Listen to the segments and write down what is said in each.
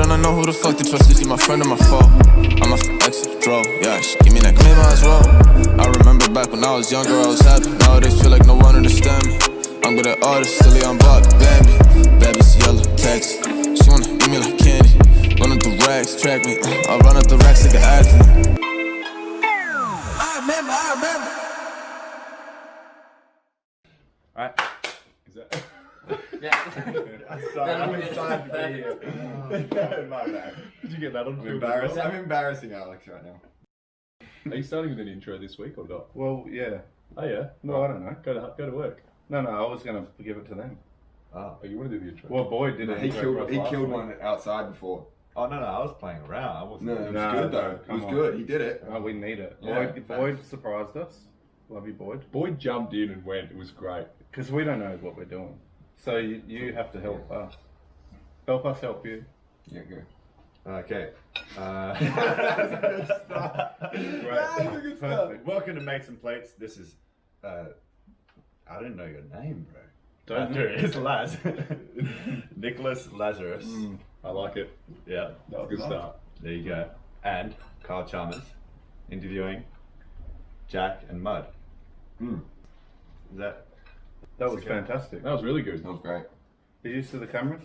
don't I know who the fuck to trust? Is he my friend or my foe? I'm my exit, bro. Yeah, she give me that claim as well. I remember back when I was younger, I was happy. Nowadays feel like no one understand me. I'm good at artists, silly, I'm Bob, Bambi. Baby's yellow, text. She wanna eat me like candy. Run up the racks, track me. I'll run up the racks like an athlete. I remember. Alright. Is that? Yeah. Sorry, I'm excited to be here. My bad. Did you get that on film? I'm embarrassing Alex right now. Are you starting with an intro this week or not? Well, yeah. Oh yeah? No, I don't know. Go to work. No, I was going to give it to them. Oh, you want to do the intro? Well, Boyd did it. He killed one outside before. Oh no, I was playing around. I wasn't. No, it was good though. It was good. He did it. Oh, we need it. Yeah, Boyd surprised us. Love you, Boyd. Boyd jumped in and went. It was great. Because we don't know what we're doing. So you have to help us. Help us help you. Yeah, good. Okay. Great. Perfect. Welcome to Make Some Plates. This is. I didn't know your name, bro. Don't It's Laz. Nicholas Lazarus. I like it. Yeah, That was a good start. there you go. And Kyle Chalmers interviewing Jack and Mud. Is that? That was fantastic. That was really good. That was great. Are you used to the cameras?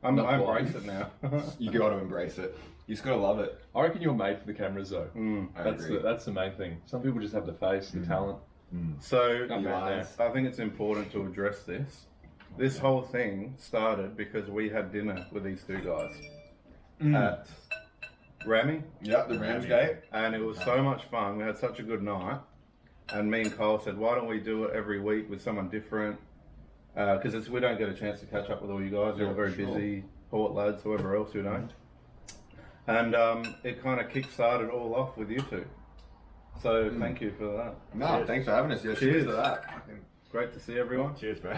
I Not embrace quite. it now. You got to embrace it. You just got to love it. I reckon you're made for the cameras though. I That's agree. that's the main thing. Some people just have the face, the talent. So Not bad there. I think it's important to address this. This whole thing started because we had dinner with these two guys at Rami, Yep, the Ramsgate. and it was so much fun. We had such a good night, and me and Kyle said, "Why don't we do it every week with someone different?" Because we don't get a chance to catch up with all you guys. You're all very busy, Port lads, whoever else you know. And it kind of kick-started all off with you two. So thank you for that. No, thanks for having us. Yeah, cheers to that. Great to see everyone. Cheers, bro.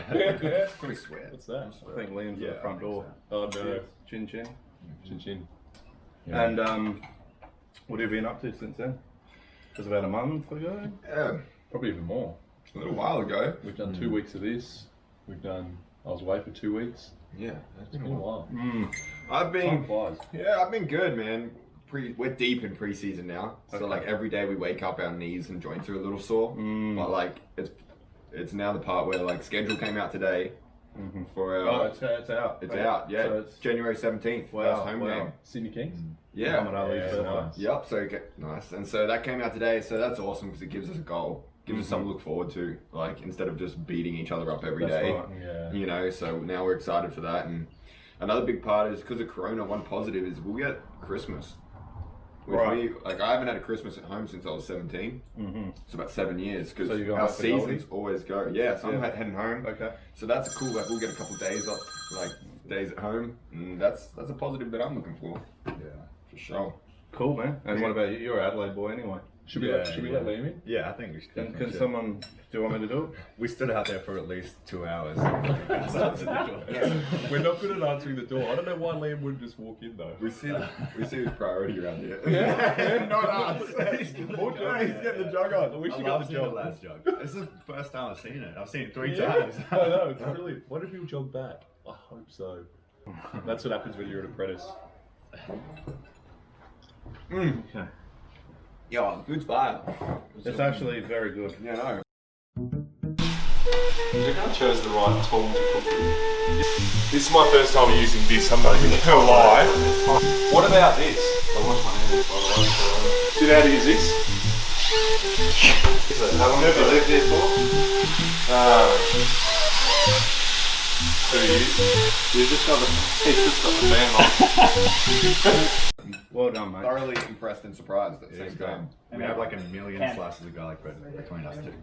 Pretty sweat. What's that? I think Liam's at the front door. Oh no. Chin chin. Chin chin. And what have you been up to since then? It was about a month ago. Yeah, Probably even more. a little while ago. We've done 2 weeks of this. I was away for 2 weeks. Yeah, It's been a while. I've Time been. flies. Yeah, I've been good, man. We're deep in pre-season now, so like every day we wake up, our knees and joints are a little sore. But like it's now the part where like schedule came out today for our. Oh, it's out. It's out. Yeah, So it's January 17th. Wow, First home wow. game. Sydney Kings. Yeah. Muhammad Ali's Yeah, first nice. one. Yep. So nice, and so that came out today. So that's awesome because it gives us a goal, gives us something to look forward to. Like instead of just beating each other up every That's day. right. Yeah. You know, so now we're excited for that. And another big part is because of Corona, one positive is we'll get Christmas. Which Right. I haven't had a Christmas at home since I was 17. It's about 7 years because So you're going our back to seasons Goldie? always go. Yeah, so I'm Yeah. heading home. Okay. So that's cool. Like we'll get a couple days off, like days at home, and that's a positive that I'm looking for. Yeah, for sure. So Cool, man. And what about you? You're an Adelaide boy anyway. Should we let Liam in? Yeah, I think we should. Can definitely should. someone, do you want me to do it? We stood out there for at least 2 hours. We're not good at answering the door. I don't know why Liam wouldn't just walk in though. we see his priority around here. Not us. He's getting the jug on. We I should love get the seeing the job. last jog. This is the first time I've seen it. I've seen it 3 times. I know, it's brilliant. What if he'll jog back? I hope so. That's what happens when you're an apprentice. Okay. Yeah, good spot. It's actually very good. Yeah, no. I chose the right tool to cook with. This is my first time using this, I'm not even gonna lie. What about this? I wash my hands by the way. So do you know how to use this? How long have you lived here for? 2 years. He's just got the fan on. Well done, mate. Thoroughly impressed and surprised at the same great. time. We have like a million slices of garlic bread between us two.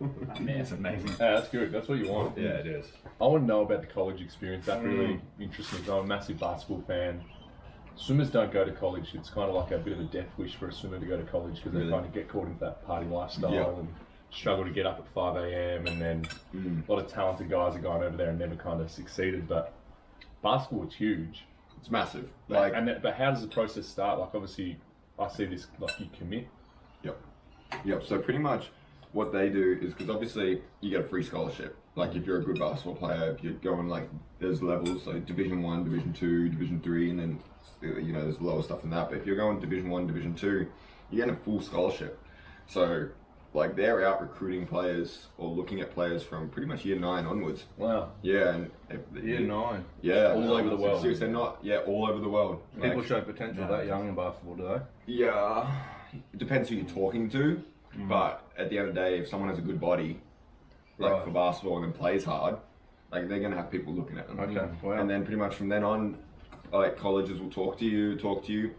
It's amazing. Yeah, that's good. That's what you want. Yeah, it is. I want to know about the college experience. That really interests me. 'Cause I'm a massive basketball fan. Swimmers don't go to college. It's kind of like a bit of a death wish for a swimmer to go to college because they kind of get caught into that party lifestyle and struggle to get up at 5 a.m. And then a lot of talented guys are going over there and never kind of succeeded. But basketball, it's huge. It's massive. But how does the process start? Like obviously, I see this like you commit. Yep. So pretty much, what they do is, because obviously you get a free scholarship. Like if you're a good basketball player, if you're going like, there's levels like Division 1, Division 2, Division 3, and then there's lower stuff than that. But if you're going Division 1, Division 2, you're getting a full scholarship. So like they're out recruiting players or looking at players from pretty much year 9 onwards. Wow. Yeah, and Year 9. yeah, All over the world. Seriously, all over the world. People Like, show potential that young in basketball, do they? yeah, it depends who you're talking to. But at the end of the day, if someone has a good body, like Right. for basketball, and then plays hard, like they're gonna have people looking at them. Okay, wow. And then pretty much from then on, like colleges will talk to you.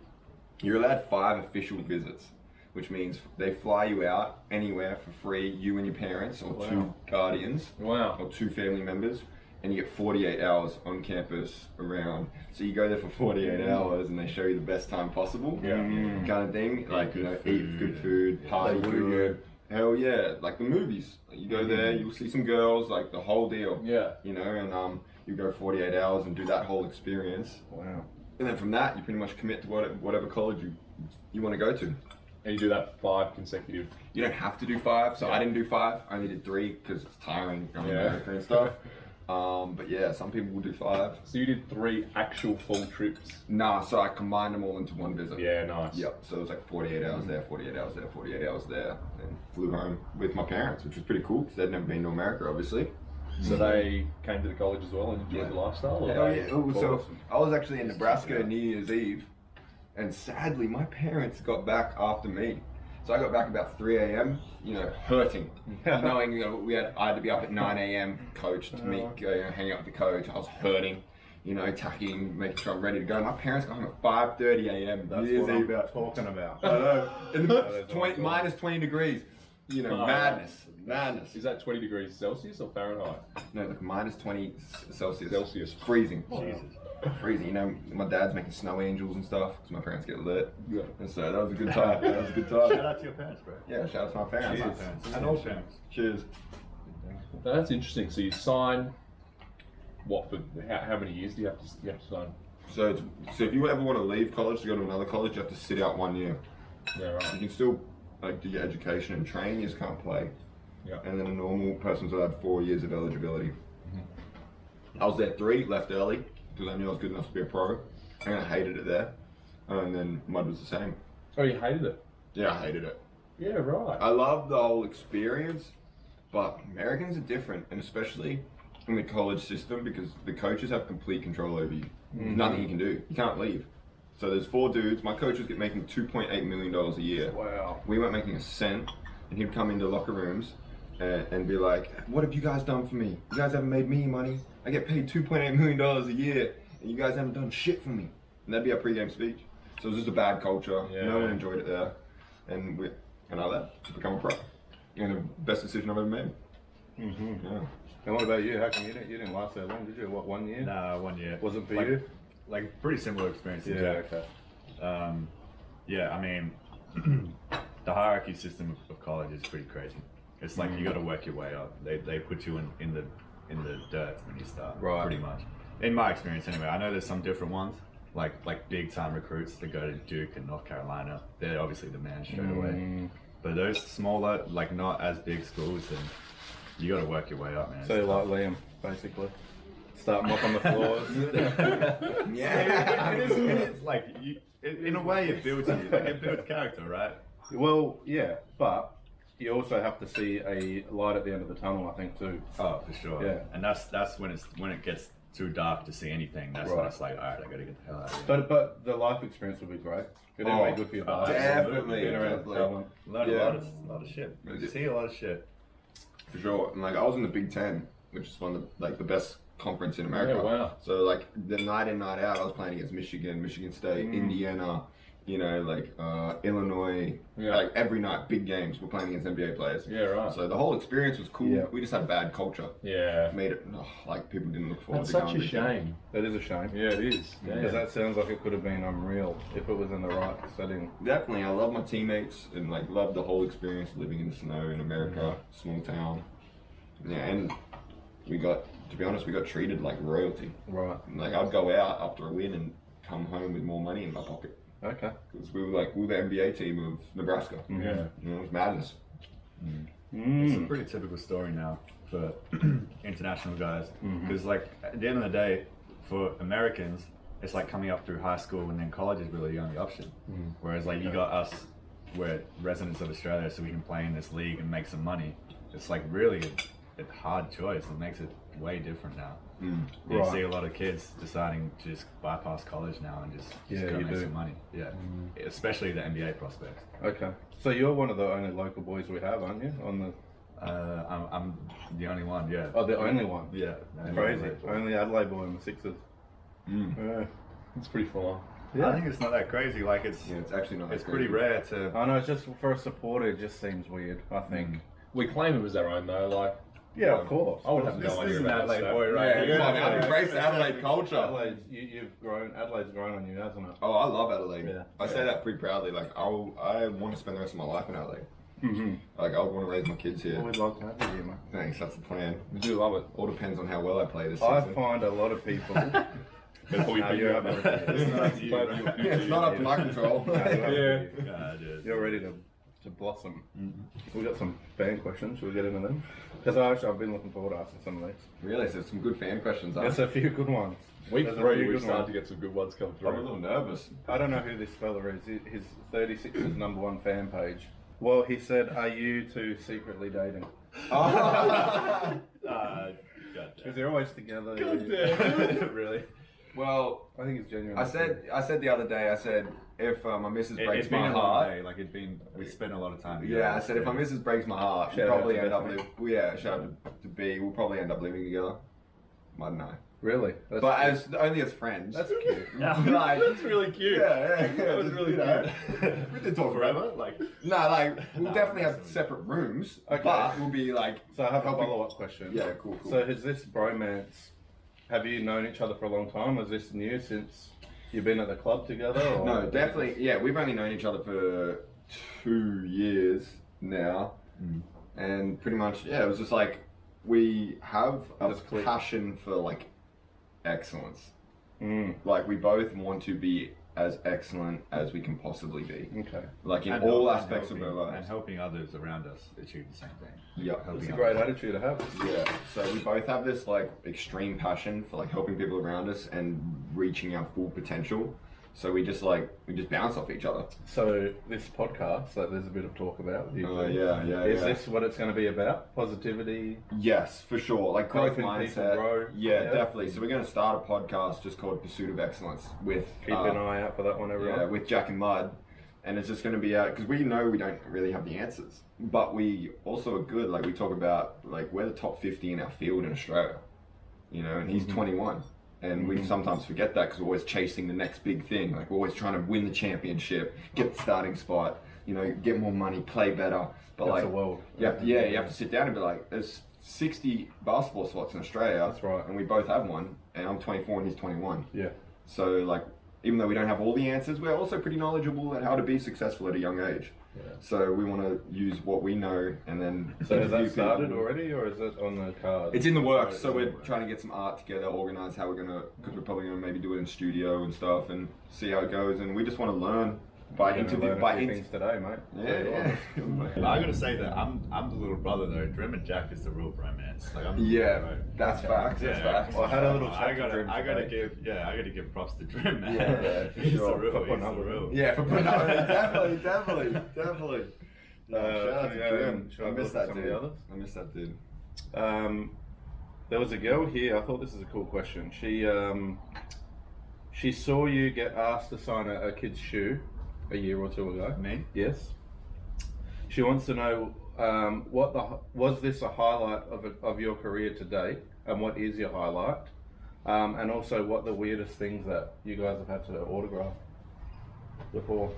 You're allowed 5 official visits, which means they fly you out anywhere for free, you and your parents, or 2 guardians, Wow. or 2 family members, and you get 48 hours on campus around. So you go there for 48 hours, and they show you the best time possible, kind of thing. Like eat good food, party good. Hell yeah, like the movies. Like, you go there, you'll see some girls, like the whole deal. Yeah. You know, and you go 48 hours and do that whole experience. Wow. And then from that, you pretty much commit to whatever college you want to go to. And you do that 5 consecutive. You don't have to do 5, so I didn't do 5. I only did 3 because it's tiring going to America and stuff. But yeah, some people will do 5. So you did 3 actual full trips. Nah, so I combined them all into one visit. Yeah, nice. Yep, so it was like 48 hours there, 48 hours there, 48 hours there, and flew home with my parents, which was pretty cool because they'd never been to America, obviously. So they came to the college as well and enjoyed the lifestyle? Or Hell they- yeah. So I was actually in Nebraska New Year's Eve, and sadly my parents got back after me. So I got back about 3 a.m. You know, hurting, knowing I had to be up at 9 a.m. Coach to meet, hang out with the coach. I was hurting, you know, tacking, making sure I'm ready to go. My parents got home at 5:30 a.m. That's New Year's what I'm Eve. talking about. I know. In the That is 20, awesome. minus 20 degrees. You know, Oh. madness. Is that 20 degrees Celsius or Fahrenheit? No, like minus 20 Celsius. Celsius. Freezing. Jesus. Freezing. You know, my dad's making snow angels and stuff because my parents get lit. Yeah. And so that was a good time. That was a good Shout time. out to your parents, bro. Yeah, shout out to my parents. My parents. And all parents. Cheers. No, that's interesting. So you sign, what, for how many years do you have to sign? So if you ever want to leave college to go to another college, you have to sit out 1 year. Yeah, You right. can still like do your education and train, you just can't play. Yeah. And then a normal person's allowed 4 years of eligibility. I was there 3, left early because I knew I was good enough to be a pro, and I hated it there. And then Mud was the same. Oh, you hated it? Yeah, I hated it. Yeah, right. I love the whole experience, but Americans are different, and especially in the college system because the coaches have complete control over you. There's nothing you can do. You can't leave. So there's 4 dudes. My coach was making $2.8 million a year. Wow. We weren't making a cent, and he'd come into locker rooms and be like, "What have you guys done for me? You guys haven't made me money. I get paid $2.8 million a year, and you guys haven't done shit for me." And that'd be our pre-game speech. So it was just a bad culture. Yeah. No one enjoyed it there, and I left to become a pro. And the best decision I've ever made. Mm-hmm. Yeah. And what about you? How come you didn't last that long? Did you? What, 1 year? Nah, 1 year. Was it for Like- you? Like pretty similar experience. Yeah. Okay. Yeah, I mean, the hierarchy system of college is pretty crazy. It's like you got to work your way up. They put you in the dirt when you start. Right. Pretty much. In my experience, anyway. I know there's some different ones. Like big time recruits that go to Duke and North Carolina. They're obviously the man straight away. But those smaller, like not as big schools, then you got to work your way up, man. So you're like Liam, basically. Start mopping the floors. Yeah. it is like in a way it builds you. Like it builds character, right? Well, yeah, but you also have to see a light at the end of the tunnel, I think, too. Oh, for sure. Yeah. And that's when it gets too dark to see anything. That's when Right. it's like, all right, I gotta get the hell out of here. But the life experience would be great. It'd Oh, be good for your body. definitely, Being around definitely. talent. Learn Yeah. a lot of shit. You see a lot of shit. For sure. And like I was in the Big Ten, which is one of the best conference in America. Yeah, wow. So like the night in, night out, I was playing against Michigan, Michigan State, Indiana, you know, like Illinois. Yeah. Like every night, big games. We're playing against NBA players. Yeah, right. So the whole experience was cool. Yeah. We just had bad culture. Yeah. Made it like people didn't look forward That's to such going a to Big Ten. shame. That is a shame. Yeah, it is. Because that sounds like it could have been unreal if it was in the right setting. Definitely, I love my teammates and like love the whole experience of living in the snow in America, small town. Yeah, and to be honest, we got treated like royalty. Right. Like I'd go out after a win and come home with more money in my pocket Okay. because we were the NBA team of Nebraska. Yeah. You know, it was madness. It's a pretty typical story now for international guys. Because like at the end of the day, for Americans, it's like coming up through high school and then college is really the only option. Whereas like you got us, we're residents of Australia, so we can play in this league and make some money. It's like really a hard choice. It makes it way different now. You see a lot of kids deciding to just bypass college now and just go make some money. Yeah, especially the NBA prospects. Okay, so you're one of the only local boys we have, aren't you? On the I'm the only one. Yeah. oh, the only one. Yeah. Crazy. Only Adelaide boy in the Sixers. Yeah. It's pretty full on. I think it's not that crazy. Like it's actually not. it's pretty rare to. I know, it's just for a supporter, it just seems weird. I think. We claim him as our own though. Like, Yeah, of course. I would have no idea about Adelaide that. boy, right? Yeah, come on, man. Embrace Adelaide culture. Adelaide's grown on you, hasn't it? Oh, I love Adelaide. Yeah. I say that pretty proudly. Like, I want to spend the rest of my life in Adelaide. Like, I would want to raise my kids here. Well, we'd love to have you here, mate. Thanks, that's the plan. We do love it. All depends on how well I play this I season. find a lot of people. Before we No, pick you you up, haven't. it's not up to you. Yeah, It's not up to my control. Yeah. You're ready to blossom. We've got some fan questions. Should we get into them? Because I've been looking forward to asking some of these. Really? So some good fan questions, huh? There's a few good ones. Week There's a 3, few we good started ones. to get some good ones come I'm a through. little nervous. I don't know who this fella is. His 36's #1 fan page. Well, he said, "Are you two secretly dating?" God Because they're always together. damn. Really? Well, I think it's genuine. I said the other day, I said, if my missus breaks It's been my a long heart, day. Like we spent a lot of time together. yeah, I said if my missus breaks my heart, we'll Shout out probably to end up Bethany. shout out to B, we'll probably end up living together. I don't know. Really? That's But cute. only as friends. That's cute. like, That's really cute. yeah, That was really cute. We did talk forever. Like No, like we'll definitely have separate rooms, Okay. but we'll be like. So I have a helping- follow-up question. Yeah, cool. So is this bromance? Have you known each other for a long time? Is this new since you've been at the club together? Or? No, definitely. Yeah, we've only known each other for 2 years now, and pretty much, yeah, it was just like we have a Just click. passion for like excellence. Mm, Like we both want to be as excellent as we can possibly be, okay. like in and all help- aspects of helping- our lives. and helping others around us achieve the same thing. Yeah, It's Helping a great others. attitude to have. yeah. So we both have this like extreme passion for like helping people around us and reaching our full potential. So we just bounce off each other. So this podcast that there's a bit of talk about. with you Oh, two, yeah. Is this what it's going to be about? Positivity? Yes, for sure. Like growth Helping mindset. people grow. Yeah, Yeah. definitely. So we're going to start a podcast just called Pursuit of Excellence with Keep an eye out for that one, everyone. yeah, with Jack and Mud, and it's just going to be out because we know we don't really have the answers, but we also are good. Like we talk about, like we're the top 50 in our field in Australia, you know, and he's 21. And we sometimes forget that because we're always chasing the next big thing. Like we're always trying to win the championship, get the starting spot, you know, get more money, play better. But That's like, the world. you have to sit down and be like, there's 60 basketball spots in Australia. That's right. And we both have one, and I'm 24 and he's 21. Yeah. So like, even though we don't have all the answers, we're also pretty knowledgeable at how to be successful at a young age. Yeah. So we want to use what we know and then. So has that interview started people. already, or is it on the card? It's in the works, so we're trying to get some art together, organize how we're gonna, because we're probably gonna maybe do it in studio and stuff, and see how it goes. And we just want to learn by interview, things today, mate. Yeah. But I gotta say that I'm the little brother though. Drim and Jack is the real bromance. Like I'm the Yeah, bro. that's facts. That's facts. Well, I had a little chat I to gotta, Drim I gotta today. I gotta give props to Drim, man. Yeah, for he's sure. the real. Put He's one the up with real. Yeah, for definitely. Shout out to Jim. should I I miss look that at some of dude. the others? I miss that dude. There was a girl here. I thought this is a cool question. She saw you get asked to sign a kid's shoe a year or two ago. Me? Yes. She wants to know was this a highlight of your career to date, and what is your highlight, and also what the weirdest things that you guys have had to autograph before.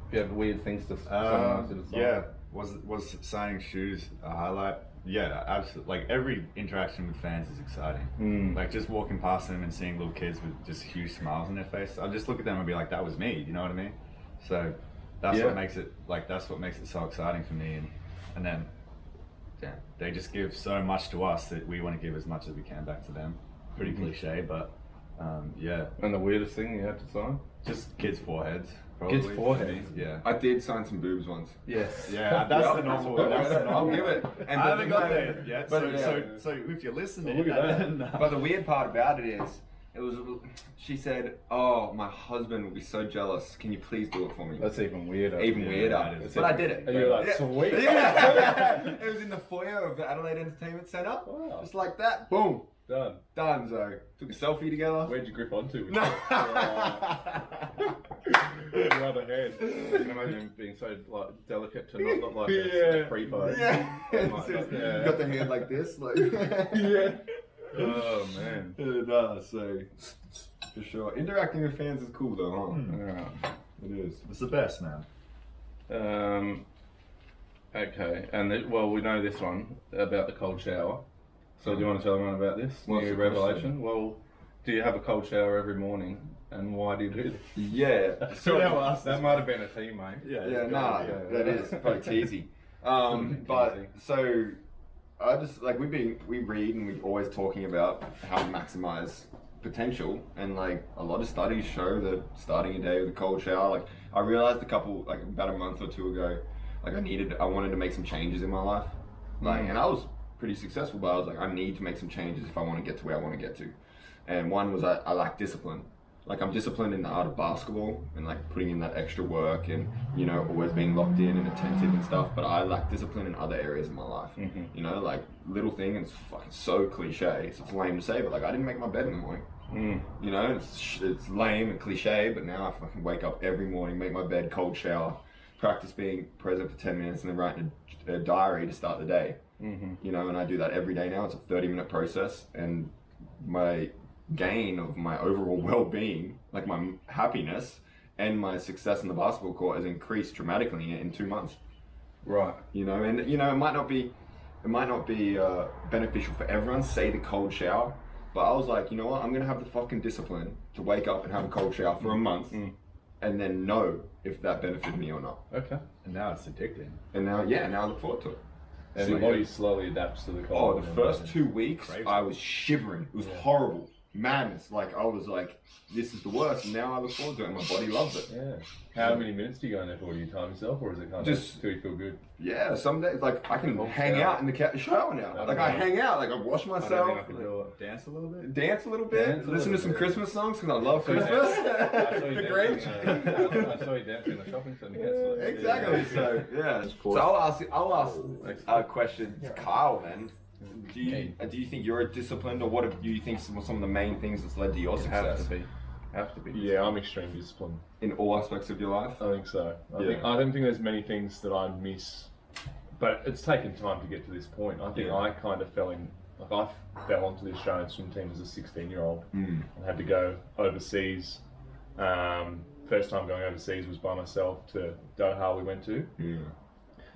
If you have weird things to someone to sign. Yeah. Was signing shoes a highlight? Yeah, absolutely. Like every interaction with fans is exciting. Like just walking past them and seeing little kids with just huge smiles on their face. I'll just look at them and be like, that was me. You know what I mean? So that's what makes it so exciting for me. And then they just give so much to us that we want to give as much as we can back to them. Pretty cliche, but Yeah, And the weirdest thing you had to sign? just kids' foreheads. Probably. Kids' foreheads? Yeah. I did sign some boobs once. Yes. Yeah, that's the normal one. That's the I'll normal give it. And I haven't got there but- yet. but So if you're listening, Look at that. no. But the weird part about it is, she said, "Oh, my husband will be so jealous. Can you please do it for me?" That's even weirder. Even Yeah, weirder. that is But I did it. And you're like, Yeah. sweet. Yeah. It was in the foyer of the Adelaide Entertainment Centre. Wow. Just like that. Boom. Done. Done. So took a selfie together. Where'd you grip onto? No. Your other hand. I can imagine him being so like delicate to not look like Yeah. a pre-pose. Yeah. Like, You got the hand like this, like. Yeah. Oh man. No, so for sure. Interacting with fans is cool though, huh? Yeah. It is. It's the best, man. Okay, and well, we know this one about the cold shower. So do you want to tell everyone about this What's new the revelation? Well, do you have a cold shower every morning, and why do you do that? Yeah. So that was That might have been a teammate. Yeah, nah, that is probably teasy. But so I just like we read and we're always talking about how to maximize potential, and like a lot of studies show that starting a day with a cold shower. Like I realized about a month or two ago, like I wanted to make some changes in my life, like, and I was pretty successful, but I was like, I need to make some changes if I want to get to where I want to get to. And one was I lack discipline. Like I'm disciplined in the art of basketball and like putting in that extra work and, you know, always being locked in and attentive and stuff, but I lack discipline in other areas of my life. You know, like little thing, and it's fucking so cliche, so it's lame to say, but like I didn't make my bed in the morning. You know, it's lame and cliche, but now I fucking wake up every morning, make my bed, cold shower, practice being present for 10 minutes and then write in a diary to start the day. You know, and I do that every day now. It's a 30-minute process, and my gain of my overall well-being, like my happiness and my success in the basketball court, has increased dramatically in 2 months. Right. You know, and you know, it might not be beneficial for everyone, say the cold shower, but I was like, you know what, I'm gonna have the fucking discipline to wake up and have a cold shower for a month and then know if that benefited me or not. Okay. And now it's addicting. And now I look forward to it. And your body slowly adapts to the cold. Oh, the first 2 weeks, I was shivering. It was horrible. Madness. Like, I was like, this is the worst. And now I look forward to it, and my body loves it. Yeah. How many minutes do you go in there for? Do you time yourself, or is it kind of Just till you feel good? Yeah, some days, like, I can hang out in the shower now. Like, I hang out. Like, I wash I don't myself. think I can do it. Dance a little bit. Dance a little bit. Dance a Listen to little some bit. Christmas songs, because I love I Christmas. saw you The dancing, Grinch. I saw you dancing in the shopping centre yesterday. Exactly. So yeah. So I'll ask a question to Kyle then. Do you think you're disciplined, or what do you think some of the main things that's led to your success Have to be. Yeah, I'm extremely disciplined. in all aspects of your life? I think so. Yeah. I don't think there's many things that I miss, but it's taken time to get to this point. I think I kind of fell onto the Australian swim team as a 16-year-old and had to go overseas. First time going overseas was by myself to Doha. We went to. Yeah.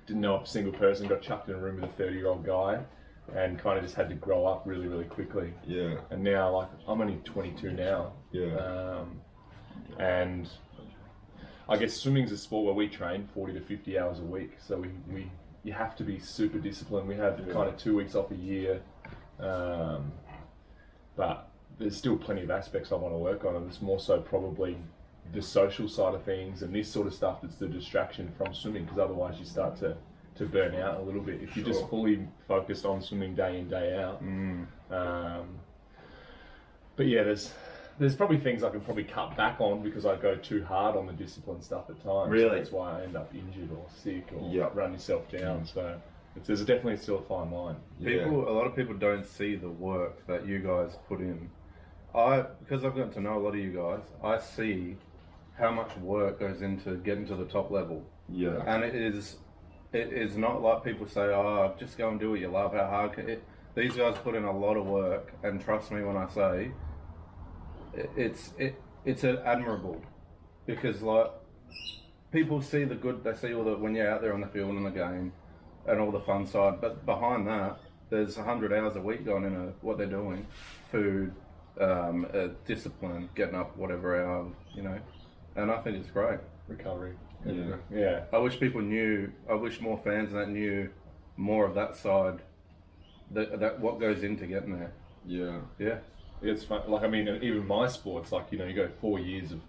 Didn't know a single person. Got chucked in a room with a 30-year-old guy, and kind of just had to grow up really, really quickly. Yeah. And now, like, I'm only 22 now. Yeah. And I guess swimming's a sport where we train 40 to 50 hours a week. So you have to be super disciplined. We have kind of 2 weeks off a year. But there's still plenty of aspects I want to work on, and it's more so probably the social side of things and this sort of stuff that's the distraction from swimming, because otherwise you start to burn out a little bit if you're just fully focused on swimming day in, day out. But yeah, there's probably things I can probably cut back on because I go too hard on the discipline stuff at times. Really? So that's why I end up injured or sick or Yep. run yourself down. So there's definitely still a fine line. Yeah. A lot of people don't see the work that you guys put in. Because I've gotten to know a lot of you guys, I see how much work goes into getting to the top level. Yeah. And it is not like people say, oh, just go and do what you love. How hard these guys put in a lot of work, and trust me when I say it's admirable, because like people see the good, they see all the when you're out there on the field and the game and all the fun side, but behind that there's 100 hours a week going into what they're doing, food, discipline, getting up whatever hour, you know, and I think it's great. Recovery. Yeah. I wish people knew. I wish more fans that knew more of that side. That what goes into getting there. Yeah. Yeah. It's fun. Like, I mean, even my sports, like, you know, you go 4 years of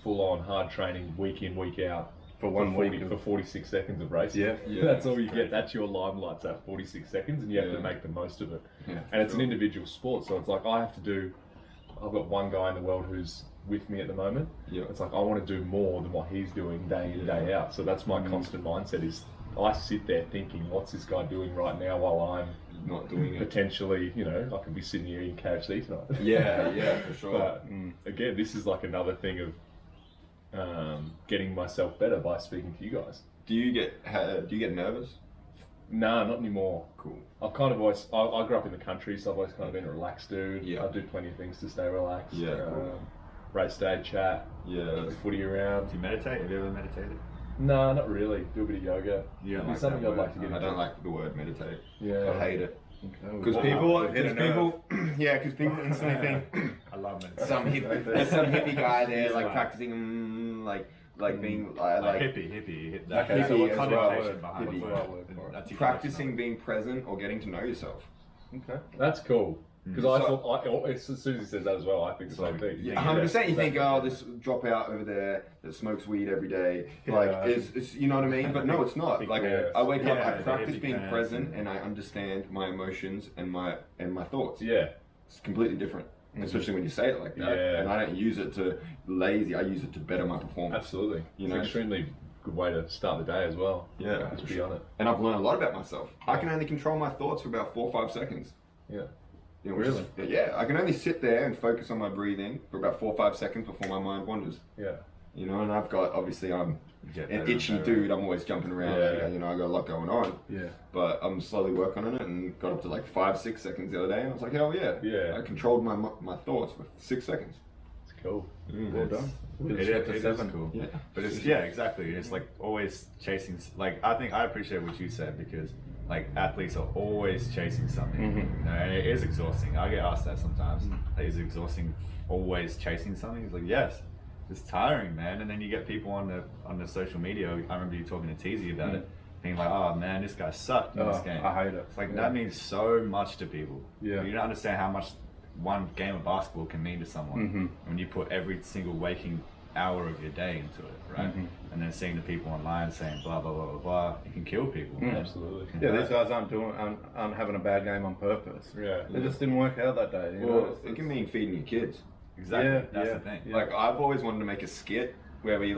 full on hard training, week in, week out. For 1 week. For 46 seconds of racing. Yeah. That's all you get. That's your limelight's that 46 seconds, and you have to make the most of it. And it's an individual sport, so it's like I've got one guy in the world who's with me at the moment. It's like I want to do more than what he's doing day in, day out. So that's my constant mindset is I sit there thinking, what's this guy doing right now while I'm not doing it. Potentially, you know, I could be sitting here eating KFC tonight. Yeah, for sure. But again, this is like another thing of getting myself better by speaking to you guys. Do you get nervous? Nah, not anymore. Cool. I've kind of always, I grew up in the country, so I've always kind of been a relaxed dude. Yeah. I do plenty of things to stay relaxed. Yeah, cool. Race day, chat, footy around. Do you meditate? Have you ever meditated? No, not really. Do a bit of yoga. You don't It's like something that I'd like to get I into. don't like the word meditate. Yeah. I hate it. Because Wow. people instantly think I love meditation. there's some hippie guy there like practicing being like hippie. Okay, so what's the right connotation word? behind What's it. the right word for it? Articulation practicing of it. being present or getting to know yourself. Okay. That's cool. Because I So- thought, as soon as he says that as well, I think the same thing. Yeah, 100%. You think, oh, this dropout over there that smokes weed every day, like, is you know what I mean? But no, it's not. Like, I wake up, I practice being present, and I understand my emotions and my thoughts. Yeah. It's completely different, especially when you say it like that. Yeah. And I don't use it to lazy. I use it to better my performance. Absolutely. You It's know? an extremely good way to start the day as well. Yeah, Just for be sure. on it. And I've learned a lot about myself. I can only control my thoughts for about 4 or 5 seconds. Yeah. You know, which is- yeah, I can only sit there and focus on my breathing for about 4 or 5 seconds before my mind wanders. Yeah. You know, and I'm an itchy dude. I'm always jumping around. Yeah. You know, I got a lot going on. Yeah. But I'm slowly working on it and got up to like 5-6 seconds the other day, and I was like, hell yeah. Yeah. I controlled my thoughts for 6 seconds. It's cool. Well done. It is cool. Yeah. But it's exactly. It's like always chasing. Like I think I appreciate what you said because like athletes are always chasing something, you know, and it is exhausting. I get asked that sometimes. Like, is it exhausting always chasing something? It's like yes, it's tiring, man. And then you get people on the social media. I remember you talking to Teasy about it, being like, oh man, this guy sucked in this game. I hate it. It's like that means so much to people. Yeah. You don't understand how much one game of basketball can mean to someone when you put every single waking hour of your day into it, right? And then seeing the people online saying blah blah blah blah blah, it can kill people. Absolutely. Yeah, these guys aren't having a bad game on purpose. Yeah. It just didn't work out that day. You know? Well, it can mean feeding your kids. Exactly. That's the thing. Yeah. Like, I've always wanted to make a skit where we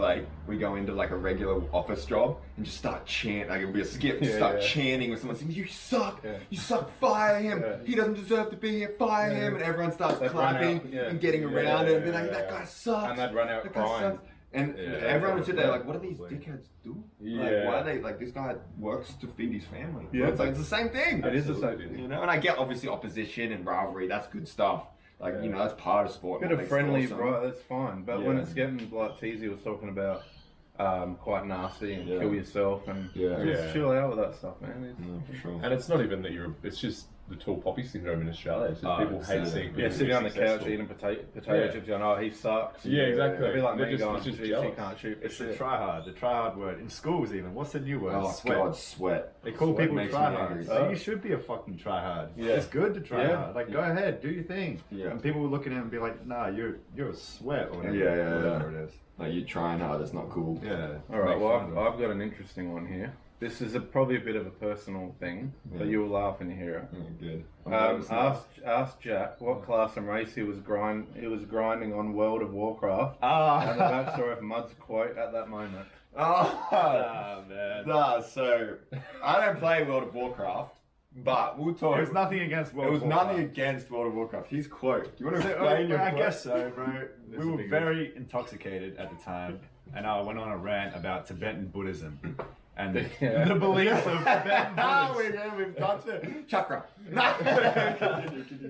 go into like a regular office job and just start chanting. Like, it'll be a skit, and start chanting with someone saying, "You suck, you suck, fire him. He doesn't deserve to be here, fire him." And everyone starts clapping and getting around it and be like, "That guy sucks." And they'd run out That guy crying. sucks. And everyone would sit there like, what do these dickheads do? Like, Yeah. why are they, like, this guy works to feed his family. Yeah. It's like, it's the same thing. It is the same thing. You know, and I get obviously opposition and rivalry, that's good stuff. Like, you know, that's part of sport. Bit What of makes it friendly, awesome. right? That's fine. But when Yeah. it's getting like Teasy was talking about, quite nasty and Yeah. kill yourself and Yeah. just Yeah. chill out with that stuff, man. It's- Yeah, for sure. And it's not even that it's just the tall poppy syndrome in Australia. It's just people hate seeing people Yeah, be sitting on the couch successful. eating potato Yeah. chips, going, "Oh, he sucks." Yeah, exactly. It'd be like They're me just- going, it's just "Geez, he jealous. can't shoot for It's the shit." the try hard word in schools even. What's the new word? Oh, Sweat. God, sweat. They call Sweat people makes try me hard. angry. So you should be a fucking try hard. Yeah. It's good to try Yeah. hard. Like go ahead, do your thing. Yeah. And people will look at him and be like, "Nah, you're a sweat or whatever, Yeah. whatever it is." Like, you're trying hard, it's not cool. Yeah. All right, Make well, fun of I've got an interesting one here. This is probably a bit of a personal thing, but you'll laugh when you hear it. Oh, good. Ask Jack what class and race he was grinding on World of Warcraft, Ah. and the backstory of Mud's quote at that moment. Oh, man. Nah, so I don't play World of Warcraft, but we'll talk. It was nothing against World It was of Warcraft. nothing against World of Warcraft. His quote. Do you want to So, explain your I quote? guess so, bro. We a were big very intoxicated at the time, and I went on a rant about Tibetan Buddhism and the beliefs of Tibetan Ah, Buddhists. we've got to chakra.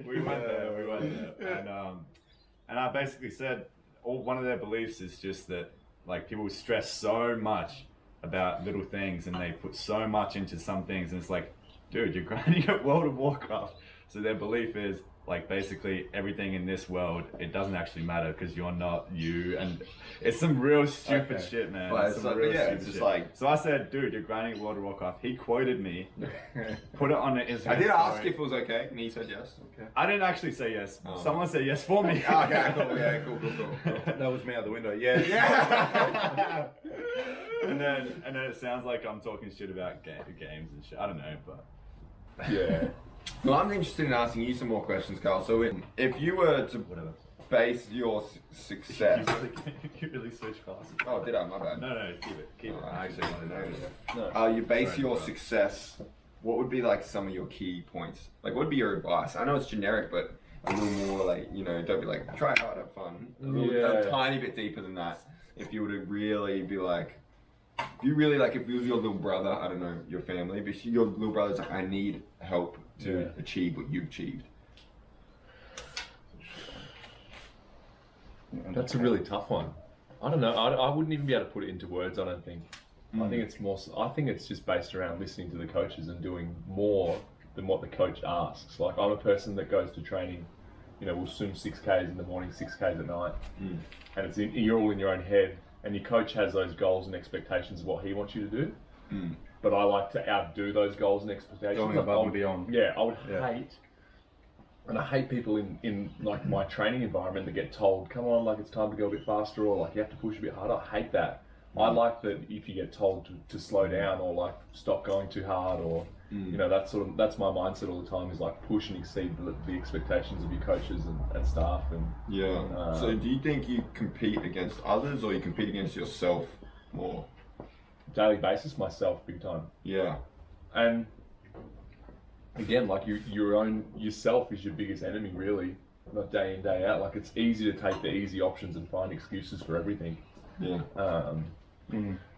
We went there, and I basically said, one of their beliefs is just that like people stress so much about little things, and they put so much into some things, and it's like, dude, you're grinding at World of Warcraft. So their belief is like basically everything in this world, it doesn't actually matter because you're not you, and it's some real stupid shit, man. But It's it's some like, real yeah, stupid it's just shit. like- So I said, dude, you're grinding World of Warcraft. He quoted me, put it on the Instagram. I did ask story. if it was okay, and he said yes. Okay. I didn't actually say yes. Oh. Someone said yes for me. Oh, okay, cool. Yeah, cool. That was me out the window. Yeah. Yeah. and then it sounds like I'm talking shit about games and shit. I don't know, but Yeah. Well, I'm interested in asking you some more questions, Carl. So, if you were to whatever. base your success. You really switch classes. Oh, did I? My bad. No, keep it. I actually want to know this. No. You base Sorry, your bro. success. What would be like some of your key points? Like, what would be your advice? I know it's generic, but a little more like, you know, don't be like, try hard, have fun. A tiny bit deeper than that. If you were to really be like, if you really like, if it was your little brother, I don't know, your family, but if your little brother's like, I need help to achieve what you've achieved. That's a really tough one. I don't know. I wouldn't even be able to put it into words. I don't think. I think it's more. I think it's just based around listening to the coaches and doing more than what the coach asks. Like I'm a person that goes to training. You know, we'll swim 6Ks in the morning, 6Ks at night, and it's you're all in your own head. And your coach has those goals and expectations of what he wants you to do. But I like to outdo those goals and expectations. Going above and beyond. Yeah, I would hate. And I hate people in like my training environment that get told, come on, like it's time to go a bit faster, or like you have to push a bit harder. I hate that. I like that if you get told to slow down or like stop going too hard, or you know, that's my mindset all the time, is like push and exceed the expectations of your coaches and staff. And So do you think you compete against others or you compete against yourself more? daily basis, myself, big time. Yeah. And again, like your own yourself is your biggest enemy, really. Not day in, day out. Like it's easy to take the easy options and find excuses for everything. Yeah.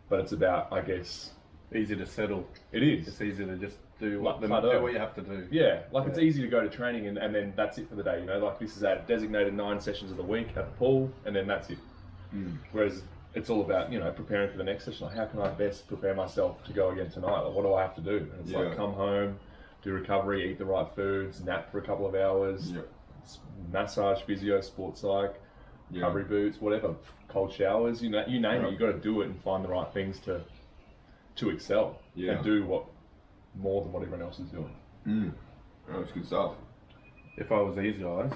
But it's about, I guess, Easy to settle. it is. It's easy to just do Like what plateau. you have to do. Yeah, like it's easy to go to training and then that's it for the day. You know, like this is our designated 9 sessions of the week at the pool, and then that's it. Whereas it's all about, you know, preparing for the next session. Like, how can I best prepare myself to go again tonight? Like, what do I have to do? And it's like come home, do recovery, eat the right foods, nap for a couple of hours, massage, physio, sports psych, recovery boots, whatever, cold showers. You know, you name it. You got to do it and find the right things to excel and do what more than what everyone else is doing. Oh, it's good stuff. If I was these guys,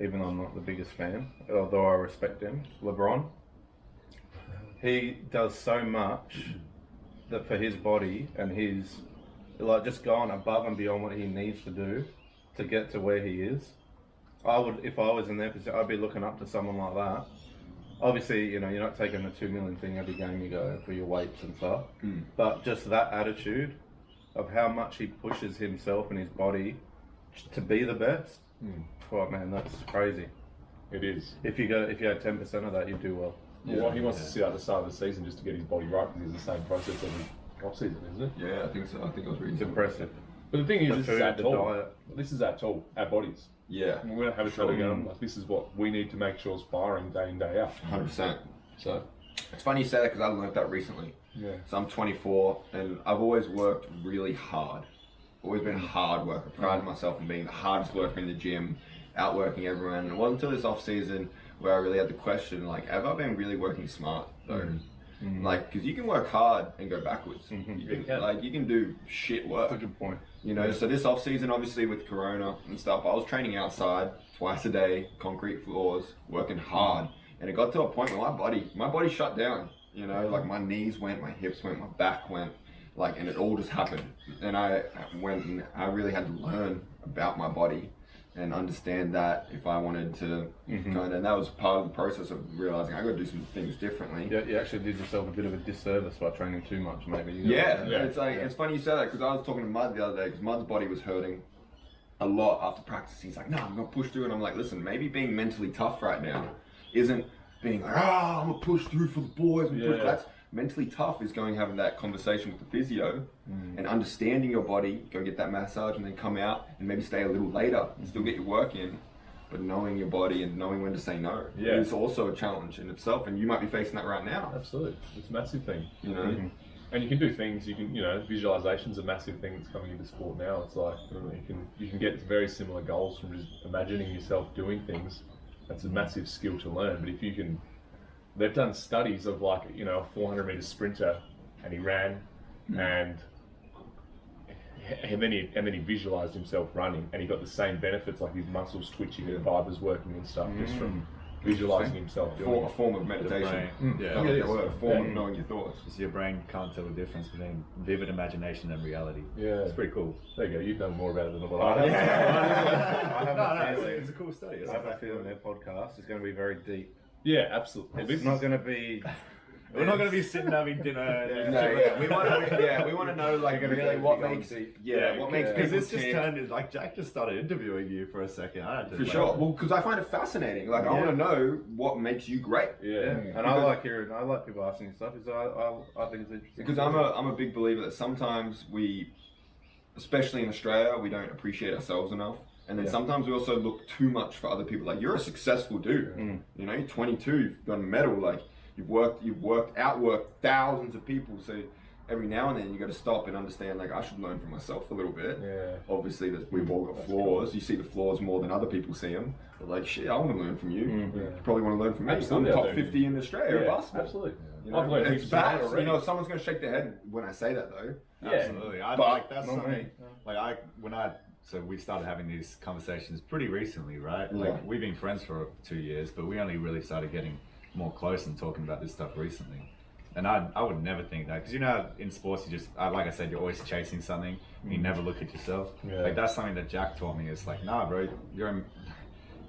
even though I'm not the biggest fan, although I respect him, LeBron, he does so much that for his body and his, like, just going above and beyond what he needs to do to get to where he is. I would, if I was in their position, I'd be looking up to someone like that. Obviously, you know, you're not taking the 2 million thing every game you go for your weights and stuff, but just that attitude of how much he pushes himself and his body to be the best. Oh man, that's crazy. It is. If you had 10% of that, you'd do well. Well, he wants to sit out the start of the season just to get his body right, because it's the same process every off season, isn't it? Yeah, I think so. I think I was reading. It's impressive. But the thing is, The this is food, our the tool. diet. This is our tool, our bodies. Yeah. And we're gonna have a chat again. Like, this is what we need to make sure is firing day in, day out. 100%. So It's funny you say that because I learned that recently. yeah. So I'm 24 and I've always worked really hard. Always been a hard worker. Prided myself on being the hardest worker in the gym, outworking everyone. And it wasn't until this off season where I really had the question, like, have I been really working smart though? Like, because you can work hard and go backwards. You can do shit work. That's a good point. You know, so this off season, obviously with Corona and stuff, I was training outside twice a day, concrete floors, working hard, and it got to a point where my body shut down. You know, like my knees went, my hips went, my back went, like, and it all just happened. And I went and I really had to learn about my body and understand that if I wanted to kind of, and that was part of the process of realizing I got to do some things differently. Yeah, you actually did yourself a bit of a disservice by training too much, maybe. It's like it's funny you say that because I was talking to Mud the other day because Mud's body was hurting a lot after practice. He's like, no, I'm gonna push through, and I'm like, listen, maybe being mentally tough right now isn't being like, I'm gonna push through for the boys. That's mentally tough is going having that conversation with the physio and understanding your body. Go get that massage and then come out and maybe stay a little later and still get your work in. But knowing your body and knowing when to say no is also a challenge in itself, and you might be facing that right now. Absolutely, it's a massive thing. You know, And you can do things. You can, visualization's a massive thing that's coming into sport now. It's like you can get very similar goals from just imagining yourself doing things. That's a massive skill to learn. But if you can, they've done studies of like a 400-meter sprinter, and he ran, and then he visualized himself running, and he got the same benefits, like his muscles twitching and fibers working and stuff, just from visualizing himself doing a form of meditation. Yeah, a form of knowing your thoughts. Just your brain can't tell the difference between vivid imagination and reality. Yeah, it's pretty cool. There you go. You know more about it than what I have. I have a feeling it's a cool study. I have a feeling their podcast is going to be very deep. Yeah, absolutely. It's not going to be. We're not going to be sitting having dinner. We want to know like really what makes because this just turned like Jack just started interviewing you for a second. For sure. Well, because I find it fascinating. Like I want to know what makes you great. Yeah. And I like people asking you stuff. I think it's interesting. Because I'm a big believer that sometimes we, especially in Australia, we don't appreciate ourselves enough. And then sometimes we also look too much for other people. Like you're a successful dude. You're 22. You've got a medal. Like you've outworked thousands of people. So every now and then you got to stop and understand. Like I should learn from myself a little bit. Yeah. Obviously, we've all got flaws. Cool. You see the flaws more than other people see them. But like shit, I want to learn from you. You probably want to learn from me. Absolutely, I'm top 50 in Australia. Basketball. Absolutely. I've learned it's bad. Someone's going to shake their head when I say that though. Yeah. Absolutely. That's something. So we started having these conversations pretty recently, right? Like we've been friends for 2 years, but we only really started getting more close and talking about this stuff recently. And I would never think that, because in sports you just, like I said, you're always chasing something. You never look at yourself. Yeah. Like that's something that Jack taught me. It's like, nah, bro,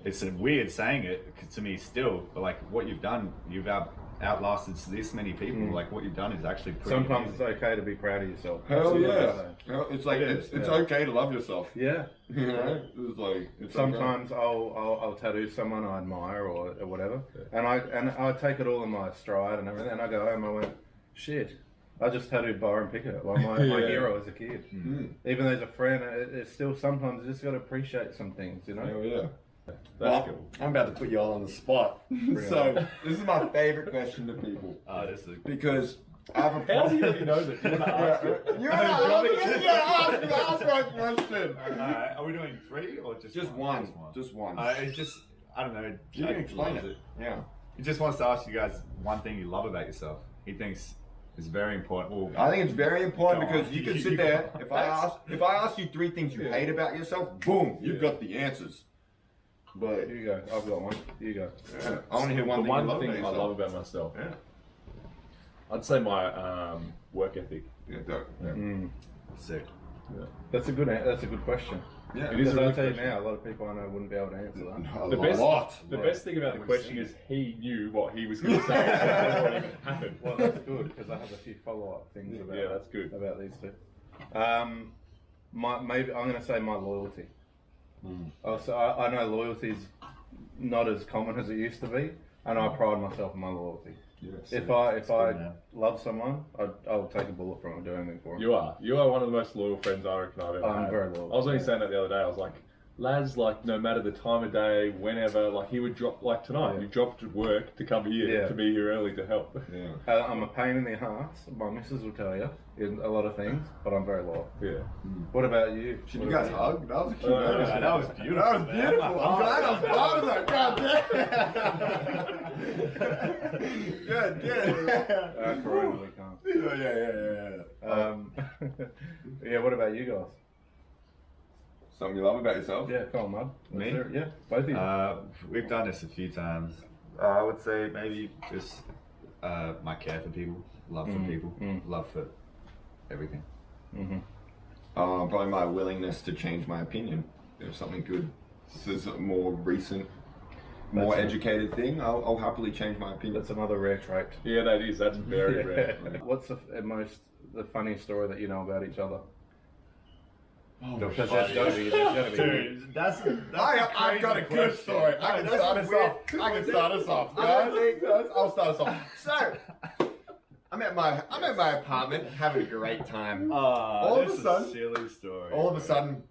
it's weird saying it to me still, but like what you've done, you've outlasted this many people. Like what you've done is actually pretty sometimes amazing. It's okay to be proud of yourself. Hell yeah. It's like it's okay to love yourself. Yeah. It's like sometimes I'll tattoo someone I admire or whatever, and I take it all in my stride and everything, and I go home, I went, shit, I just tattooed Byron Pickett, like my hero as a kid. Even though he's a friend, it's still sometimes you just got to appreciate some things, Hell yeah. That's cool. I'm about to put you all on the spot. So this is my favorite question to people. Because I have a problem. How do you already know that? You want to ask my question. Are we doing 3 or just one? Just one. It's just, I don't know. You can explain it. Yeah. He just wants to ask you guys one thing you love about yourself. He thinks it's very important. Well, I think it's very important because you can sit there. If I ask you 3 things you hate about yourself, boom, you've got the answers. But here you go. I've got one. Here you go. I want to hear one thing I love about myself. Yeah. I'd say my work ethic. Yeah, dope. Sick. Yeah. That's a good question. Yeah, it is. I'll tell you now, a lot of people I know wouldn't be able to answer that. The best thing about the question is he knew what he was going to say before it even happened. Well, that's good because I have a few follow-up things about. Yeah, that's good about these two. Maybe I'm going to say my loyalty. I know loyalty's not as common as it used to be, and I pride myself in my loyalty. Yes, if I love someone, I'll take a bullet for them and do anything for them. You are one of the most loyal friends I reckon I've ever had. I'm very loyal. I was only saying that the other day. I was like, Laz, like no matter the time of day, whenever, like he would drop, like tonight, you dropped work to come here to be here early to help. Yeah. I'm a pain in the ass. My missus will tell you in a lot of things, but I'm very loyal. Yeah. What about you? Should you guys hug? That was cute. That was beautiful. That was beautiful. I'm glad I was part of that. God damn. Good. Corona, we can't. Yeah. Yeah. What about you guys? Something you love about yourself? Yeah, come on, Mud. Me? Yeah, both of you. We've done this a few times. I would say maybe just my care for people, love for people, love for everything. Probably my willingness to change my opinion. If something good, this is a more recent, more educated thing, I'll happily change my opinion. That's another rare trait. Yeah, that is. That's very rare. What's the funniest story that you know about each other? Oh, because there's gotta be. Dude, I've got a good story. I can start us off. I'll start us off. So, I'm at my apartment having a great time. All of a sudden, silly story. All of a sudden,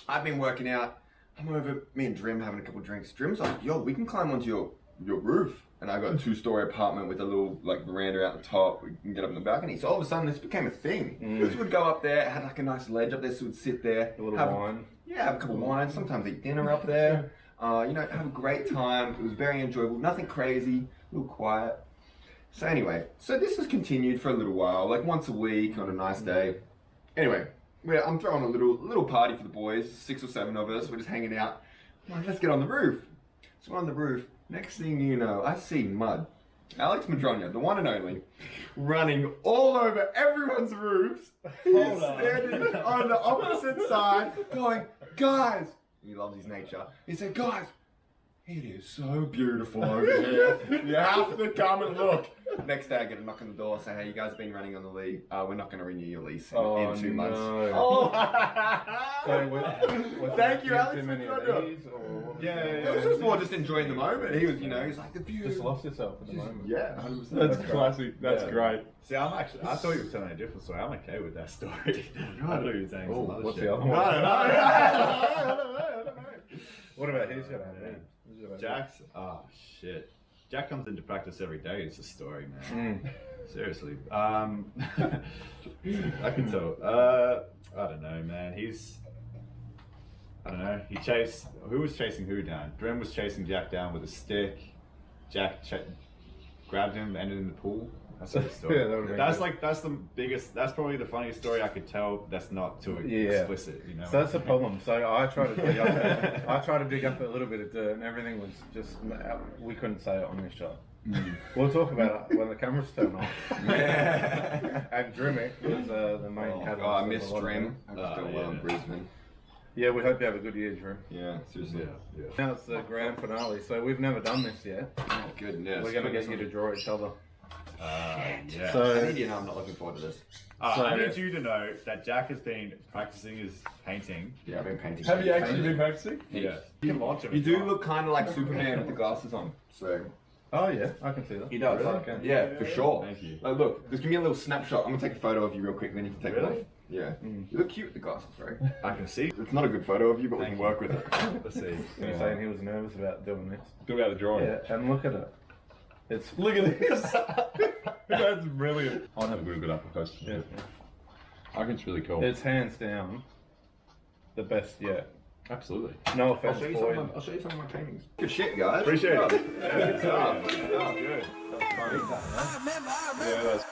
I've been working out. I'm over, me and Drim having a couple of drinks. Drim's like, yo, we can climb onto your roof. And I got a 2-story apartment with a little like veranda out the top. We can get up in the balcony. So all of a sudden, this became a thing. So we'd go up there, had like a nice ledge up there, so we'd sit there, A little have wine. have a couple of wines, sometimes eat dinner up there. You know, have a great time. It was very enjoyable. Nothing crazy, a little quiet. So anyway, so this has continued for a little while, like once a week on a nice day. Anyway, I'm throwing a little party for the boys, 6 or 7 of us. We're just hanging out. I'm like, let's get on the roof. So we're on the roof. Next thing you know, I see Mud, Alex Mudronja, the one and only, running all over everyone's roofs. He's standing on the opposite side, going, guys. He loves his nature. He said, guys, it is so beautiful over here. You have to come and look. Next day, I get a knock on the door saying, hey, you guys have been running on the league. We're not going to renew your lease in 2 months. Oh. Thank you, Alex. Too many of these, or Yeah, it was just more just enjoying the moment. He was, you know, he's like the view. just lost yourself in the moment. Yeah, 100%. That's classic. That's great. See, I thought you were telling a different story. I'm okay with that story. I thought you were saying some other What's shit. the other No, one? I don't know. What about his guy? Jack's, oh shit. Jack comes into practice every day. It's a story, man. Seriously. I can tell. I don't know, man. I don't know. Who was chasing who down? Dren was chasing Jack down with a stick. Jack grabbed him, ended in the pool. That's the story. Yeah, that would've been that's probably the funniest story I could tell. That's not too explicit, you know. So that's the problem. So I tried to dig up. I tried to dig up a little bit of dirt, and everything was just. We couldn't say it on this show. We'll talk about it when the cameras turn off. And Drimmick was the main catalyst. Oh, I missed of a lot of Drim. it. I was doing well in Brisbane. Yeah, we hope you have a good year, Drim. Yeah, seriously. Yeah. Now it's the grand finale, so we've never done this yet. Oh, goodness. We're going to get you to draw each other. Yeah. I So need you to know I'm not looking forward to this. I need you to know that Jack has been practicing his painting. Yeah, I've been painting. Have you actually been practicing? Yes. You can launch him. You do look kind of like Superman with the glasses on. So oh yeah, I can see that. he does. Really? Okay. Yeah, for sure. Thank you. Like, look, just give me a little snapshot. I'm gonna take a photo of you real quick, then you can take it Really? off. Yeah. You look cute with the glasses, right? I can see. It's not a good photo of you, but we Thank can work with it. Let's see. He's saying he was nervous about doing this. Do about the drawing. Yeah, and look at it. It's Look at this. That's brilliant. I'll have a good up close. yeah, I think it's really cool. it's hands down the best yet. Absolutely. No I'll offense, show you boy. some of my paintings. Good shit, guys. Appreciate it. Good stuff. Good stuff. Good. That's funny. Yeah, that's